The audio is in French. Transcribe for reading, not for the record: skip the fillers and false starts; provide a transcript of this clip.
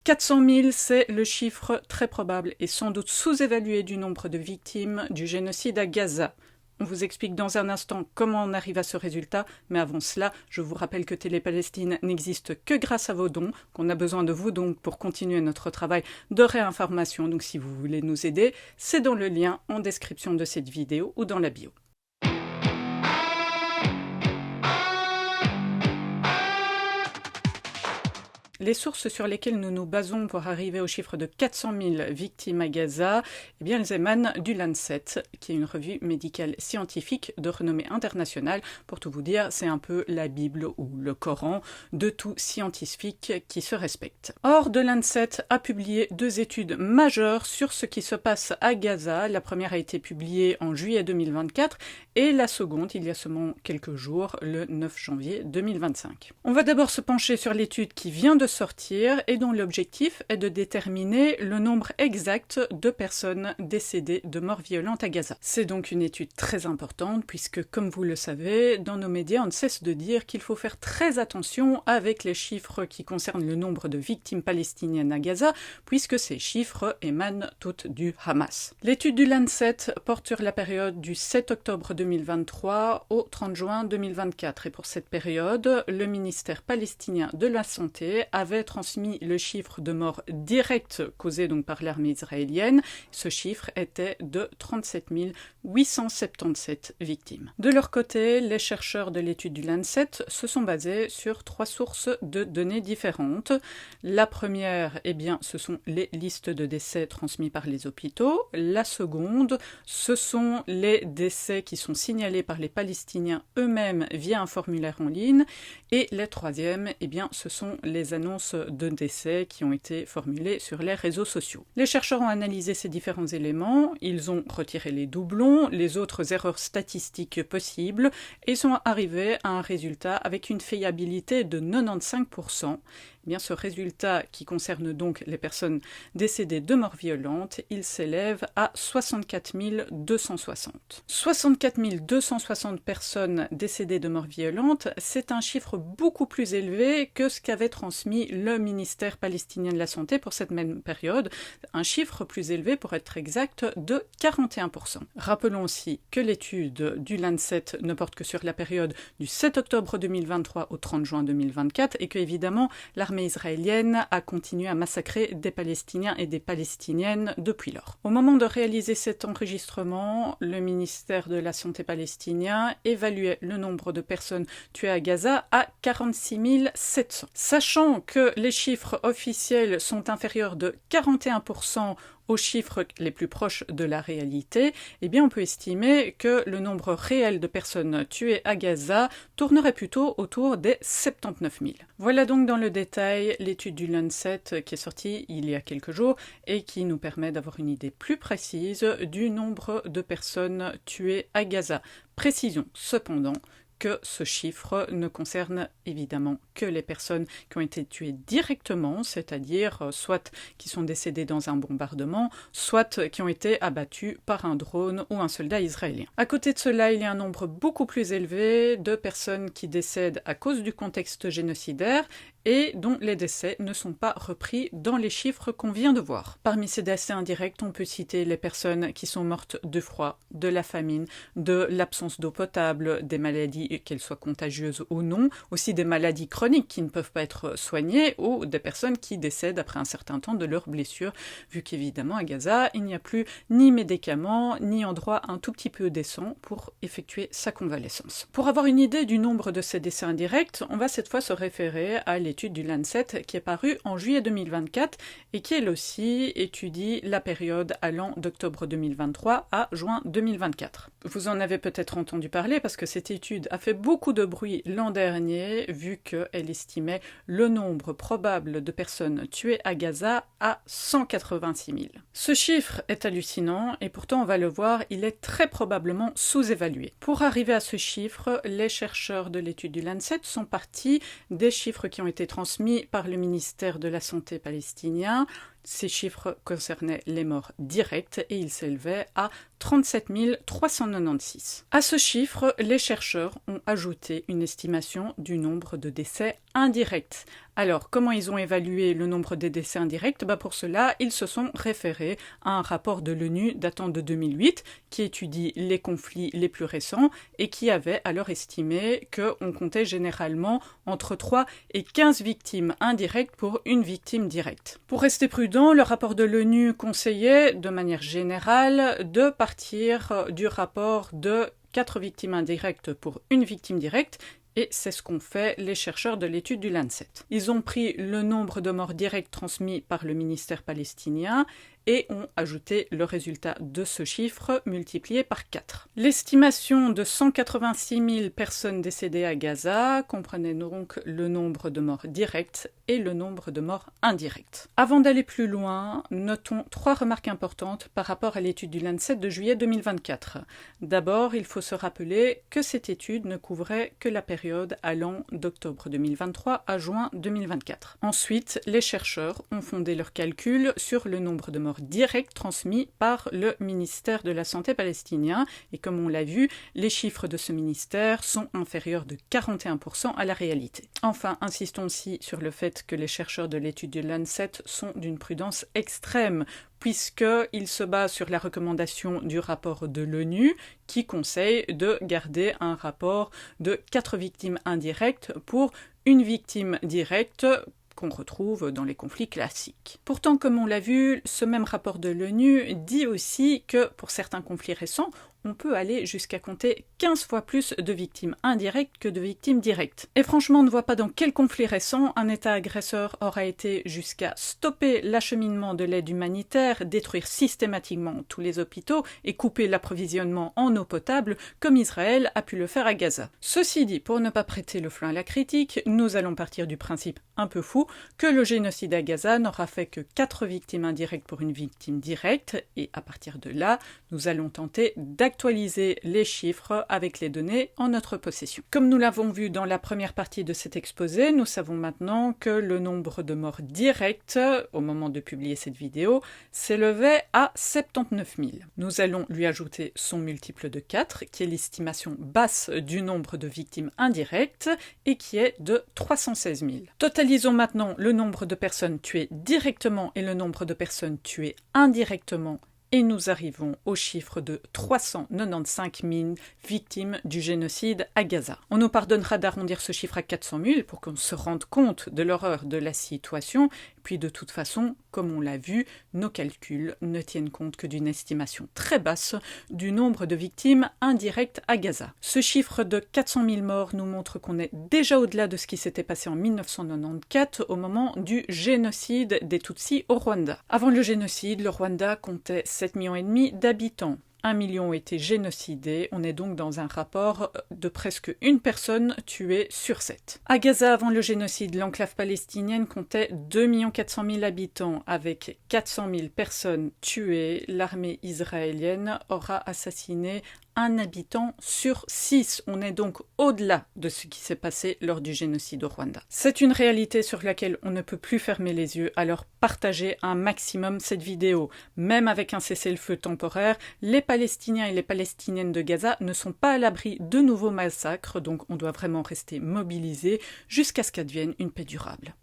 400 000, c'est le chiffre très probable et sans doute sous-évalué du nombre de victimes du génocide à Gaza. On vous explique dans un instant comment on arrive à ce résultat, mais avant cela, je vous rappelle que Télé-Palestine n'existe que grâce à vos dons, qu'on a besoin de vos dons pour continuer notre travail de réinformation. Donc si vous voulez nous aider, c'est dans le lien en description de cette vidéo ou dans la bio. Les sources sur lesquelles nous nous basons pour arriver au chiffre de 400 000 victimes à Gaza, eh bien, elles émanent du Lancet, qui est une revue médicale scientifique de renommée internationale. Pour tout vous dire, c'est un peu la Bible ou le Coran de tout scientifique qui se respecte. Or, The Lancet a publié 2 études majeures sur ce qui se passe à Gaza. La première a été publiée en juillet 2024 et la seconde, il y a seulement quelques jours, le 9 janvier 2025. On va d'abord se pencher sur l'étude qui vient de sortir et dont l'objectif est de déterminer le nombre exact de personnes décédées de mort violente à Gaza. C'est donc une étude très importante puisque, comme vous le savez, dans nos médias, on ne cesse de dire qu'il faut faire très attention avec les chiffres qui concernent le nombre de victimes palestiniennes à Gaza puisque ces chiffres émanent toutes du Hamas. L'étude du Lancet porte sur la période du 7 octobre 2023 au 30 juin 2024 et pour cette période, le ministère palestinien de la Santé avait transmis le chiffre de morts directes causées donc par l'armée israélienne. Ce chiffre était de 37 877 victimes. De leur côté, les chercheurs de l'étude du Lancet se sont basés sur 3 sources de données différentes. La première, eh bien, ce sont les listes de décès transmis par les hôpitaux. La seconde, ce sont les décès qui sont signalés par les Palestiniens eux-mêmes via un formulaire en ligne. Et la troisième, eh bien, ce sont les annonces de décès qui ont été formulées sur les réseaux sociaux. Les chercheurs ont analysé ces différents éléments, ils ont retiré les doublons, les autres erreurs statistiques possibles et sont arrivés à un résultat avec une fiabilité de 95%. Eh bien, ce résultat, qui concerne donc les personnes décédées de mort violente, il s'élève à 64 260. 64 260 personnes décédées de mort violente, c'est un chiffre beaucoup plus élevé que ce qu'avait transmis le ministère palestinien de la Santé pour cette même période, un chiffre plus élevé pour être exact de 41%. Rappelons aussi que l'étude du Lancet ne porte que sur la période du 7 octobre 2023 au 30 juin 2024 et que évidemment l'armée israélienne a continué à massacrer des Palestiniens et des Palestiniennes depuis lors. Au moment de réaliser cet enregistrement, le ministère de la Santé palestinien évaluait le nombre de personnes tuées à Gaza à 46 700. Sachant que les chiffres officiels sont inférieurs de 41% aux chiffres les plus proches de la réalité, eh bien on peut estimer que le nombre réel de personnes tuées à Gaza tournerait plutôt autour des 79 000. Voilà donc dans le détail l'étude du Lancet qui est sortie il y a quelques jours et qui nous permet d'avoir une idée plus précise du nombre de personnes tuées à Gaza. Précisons cependant que ce chiffre ne concerne évidemment que les personnes qui ont été tuées directement, c'est-à-dire soit qui sont décédées dans un bombardement, soit qui ont été abattues par un drone ou un soldat israélien. À côté de cela, il y a un nombre beaucoup plus élevé de personnes qui décèdent à cause du contexte génocidaire et dont les décès ne sont pas repris dans les chiffres qu'on vient de voir. Parmi ces décès indirects, on peut citer les personnes qui sont mortes de froid, de la famine, de l'absence d'eau potable, des maladies, qu'elles soient contagieuses ou non, aussi des maladies chroniques qui ne peuvent pas être soignées, ou des personnes qui décèdent après un certain temps de leurs blessures, vu qu'évidemment à Gaza, il n'y a plus ni médicaments, ni endroit un tout petit peu décent pour effectuer sa convalescence. Pour avoir une idée du nombre de ces décès indirects, on va cette fois se référer à l'étude du Lancet qui est parue en juillet 2024 et qui elle aussi étudie la période allant d'octobre 2023 à juin 2024. Vous en avez peut-être entendu parler parce que cette étude a fait beaucoup de bruit l'an dernier vu qu'elle estimait le nombre probable de personnes tuées à Gaza à 186 000. Ce chiffre est hallucinant et pourtant on va le voir, il est très probablement sous-évalué. Pour arriver à ce chiffre, les chercheurs de l'étude du Lancet sont partis des chiffres qui ont été transmis par le ministère de la Santé palestinien. Ces chiffres concernaient les morts directes et ils s'élevaient à 37 396. À ce chiffre, les chercheurs ont ajouté une estimation du nombre de décès indirects. Alors, comment ils ont évalué le nombre des décès indirects? Pour cela, ils se sont référés à un rapport de l'ONU datant de 2008 qui étudie les conflits les plus récents et qui avait alors estimé qu'on comptait généralement entre 3 et 15 victimes indirectes pour une victime directe. Pour rester prudent, le rapport de l'ONU conseillait, de manière générale, de partir du rapport de 4 victimes indirectes pour une victime directe, et c'est ce qu'ont fait les chercheurs de l'étude du Lancet. Ils ont pris le nombre de morts directs transmis par le ministère palestinien et ont ajouté le résultat de ce chiffre multiplié par 4. L'estimation de 186 000 personnes décédées à Gaza comprenait donc le nombre de morts directs et le nombre de morts indirects. Avant d'aller plus loin, notons 3 remarques importantes par rapport à l'étude du Lancet de juillet 2024. D'abord, il faut se rappeler que cette étude ne couvrait que la période allant d'octobre 2023 à juin 2024. Ensuite, les chercheurs ont fondé leurs calculs sur le nombre de morts directs transmis par le ministère de la Santé palestinien et comme on l'a vu, les chiffres de ce ministère sont inférieurs de 41% à la réalité. Enfin, insistons aussi sur le fait que les chercheurs de l'étude du Lancet sont d'une prudence extrême puisqu'ils se basent sur la recommandation du rapport de l'ONU qui conseille de garder un rapport de 4 victimes indirectes pour une victime directe qu'on retrouve dans les conflits classiques. Pourtant, comme on l'a vu, ce même rapport de l'ONU dit aussi que pour certains conflits récents, on peut aller jusqu'à compter 15 fois plus de victimes indirectes que de victimes directes. Et franchement, on ne voit pas dans quel conflit récent un État agresseur aura été jusqu'à stopper l'acheminement de l'aide humanitaire, détruire systématiquement tous les hôpitaux et couper l'approvisionnement en eau potable, comme Israël a pu le faire à Gaza. Ceci dit, pour ne pas prêter le flanc à la critique, nous allons partir du principe un peu fou que le génocide à Gaza n'aura fait que 4 victimes indirectes pour une victime directe, et à partir de là, nous allons tenter d'actualiser les chiffres avec les données en notre possession. Comme nous l'avons vu dans la première partie de cet exposé, nous savons maintenant que le nombre de morts directes, au moment de publier cette vidéo, s'élevait à 79 000. Nous allons lui ajouter son multiple de 4, qui est l'estimation basse du nombre de victimes indirectes, et qui est de 316 000. Totalisons maintenant le nombre de personnes tuées directement et le nombre de personnes tuées indirectement, et nous arrivons au chiffre de 395 000 victimes du génocide à Gaza. On nous pardonnera d'arrondir ce chiffre à 400 000 pour qu'on se rende compte de l'horreur de la situation, puis de toute façon, comme on l'a vu, nos calculs ne tiennent compte que d'une estimation très basse du nombre de victimes indirectes à Gaza. Ce chiffre de 400 000 morts nous montre qu'on est déjà au-delà de ce qui s'était passé en 1994 au moment du génocide des Tutsis au Rwanda. Avant le génocide, le Rwanda comptait 7,5 millions d'habitants. 1 million ont été génocidés, on est donc dans un rapport de presque une personne tuée sur 7. À Gaza, avant le génocide, l'enclave palestinienne comptait 2 400 000 habitants, avec 400 000 personnes tuées. L'armée israélienne aura assassiné un habitant sur 6. On est donc au-delà de ce qui s'est passé lors du génocide au Rwanda. C'est une réalité sur laquelle on ne peut plus fermer les yeux, alors partagez un maximum cette vidéo. Même avec un cessez-le-feu temporaire, les Palestiniens et les Palestiniennes de Gaza ne sont pas à l'abri de nouveaux massacres, donc on doit vraiment rester mobilisés jusqu'à ce qu'advienne une paix durable.